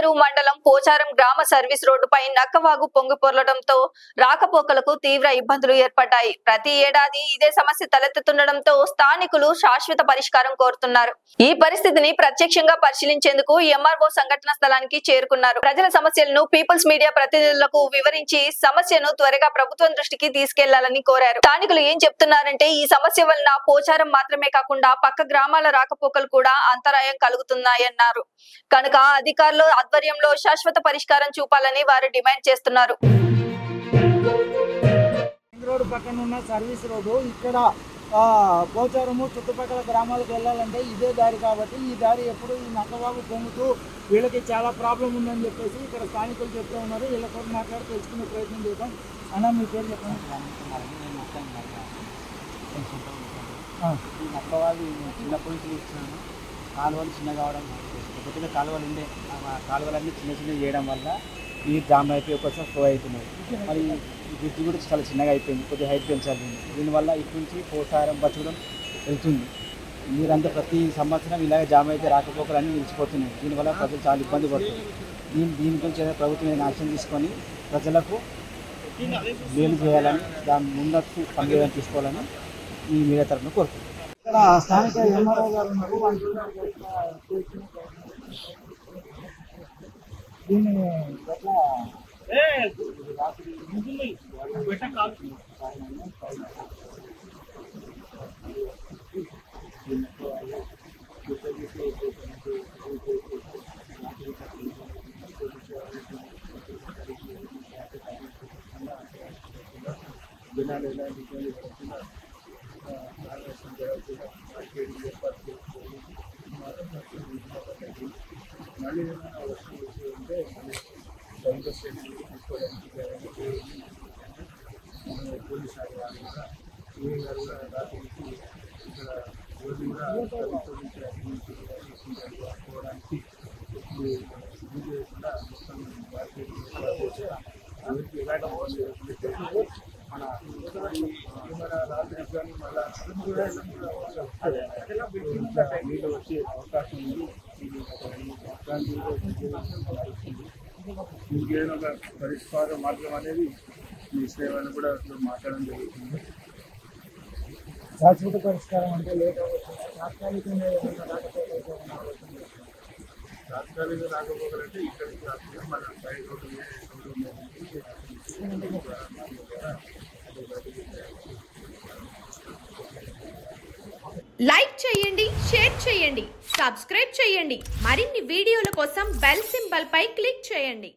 చెరువు మండలం పోచారం గ్రామ సర్వీస్ రోడ్డుపై నక్కవాగు పొంగిపొర్లడంతో రాకపోకలకు తీవ్ర ఇబ్బందులు ఏర్పడ్డాయి. ప్రతి ఏడాది ఇదే సమస్య తలెత్తుతుండటంతో స్థానికులు శాశ్వత పరిష్కారం కోరుతున్నారు. ఈ పరిస్థితిని ప్రత్యక్షంగా పరిశీలించేందుకు ఎంఆర్ఓ సంఘటన స్థలానికి చేరుకున్నారు. ప్రజల సమస్యలను పీపుల్స్ మీడియా ప్రతినిధులకు వివరించి సమస్యను త్వరగా ప్రభుత్వం దృష్టికి తీసుకెళ్లాలని కోరారు. స్థానికులు ఏం చెప్తున్నారంటే ఈ సమస్య వలన పోచారం మాత్రమే కాకుండా పక్క గ్రామాల రాకపోకలు కూడా అంతరాయం కలుగుతున్నాయన్నారు. కనుక అధికారులు ఆధ్వర్యంలో శాశ్వత పరిష్కారం చూపాలని వారు డిమాండ్ చేస్తున్నారు. రోడ్డు పక్కన ఉన్న సర్వీస్ రోడ్డు ఇక్కడ పోచారము చుట్టుపక్కల గ్రామాలకు వెళ్ళాలంటే ఇదే దారి కాబట్టి ఈ దారి ఎప్పుడు ఈ నక్కవాగు పొంగుతూ వీళ్ళకి చాలా ప్రాబ్లం ఉందని చెప్పేసి ఇక్కడ స్థానికులు చెప్తూ ఉన్నారు. వీళ్ళతో మాట్లాడి తెలుసుకునే ప్రయత్నం చేద్దాం. అన్న మీ పేరు చెప్పండి. ఈ నక్కవాగు చిన్నప్పటి నుంచి చూస్తున్నాను. కాలువలు చిన్న కావడం, కొద్దిగా కాలువలు ఉండే కాలువలన్నీ చిన్న చిన్న చేయడం వల్ల ఈ జామ్ అయిపోయి ఒక్కొక్కసారి ఫ్లో అవుతున్నాయి. మరి ఈ బ్రిడ్జ్ కూడా చాలా చిన్నగా అయిపోయింది. కొద్దిగా హైట్ పెంచాలి. దీనివల్ల ఇటు నుంచి పోచారం బచ్చడం వెళ్తుంది. మీరంతా ప్రతి సంవత్సరం ఇలాగే జామ్ అయితే రాకపోకలన్నీ నిలిచిపోతున్నాయి. దీనివల్ల ప్రజలు చాలా ఇబ్బంది పడుతుంది. దీని గురించి ప్రభుత్వం ఏదైనా యాక్షన్ తీసుకొని ప్రజలకు మేలు చేయాలని, దాని ముందస్తు పనిచేయాలని తీసుకోవాలని ఈ మీడియా తరఫున కోరుతున్నాను. ఇక్కడ స్థానిక ఎంఆర్ఓ గారు ఉన్నారు. దీన్ని ఎట్లా జనాలు ఎలాంటి ఇబ్బంది పడుతున్నా మళ్ళీ ఏమైనా వర్షం వచ్చి ఉంటే ప్రభుత్వ స్టేషన్ తీసుకోవడానికి పోలీస్ గారు కూడా ఏ గారు కూడా రాత్రి ఇక్కడ రోజు కూడా ప్రభుత్వం నుంచి తీసుకోవడానికి కూడా మొత్తం మార్కెట్ అందరికీ ఎలాంటి మన రాత్రి కానీ మళ్ళీ నీళ్ళు వచ్చే అవకాశం ఉంది. ఇంకేదైనా ఒక పరిష్కార మార్గం అనేది మీ సేవలను కూడా మాట్లాడడం జరుగుతుంది. శాశ్వత పరిష్కారం అంటే లేట్ అవ్వచ్చు. తాత్కాలికంగా రాకపోగలంటే ఇక్కడికి రాకుండా మన సైడ్ రోడ్డు లైక్ చేయండి, షేర్ చేయండి, సబ్స్క్రైబ్ చేయండి. మరిన్ని వీడియోల కోసం బెల్ సింబల్ పై క్లిక్ చేయండి.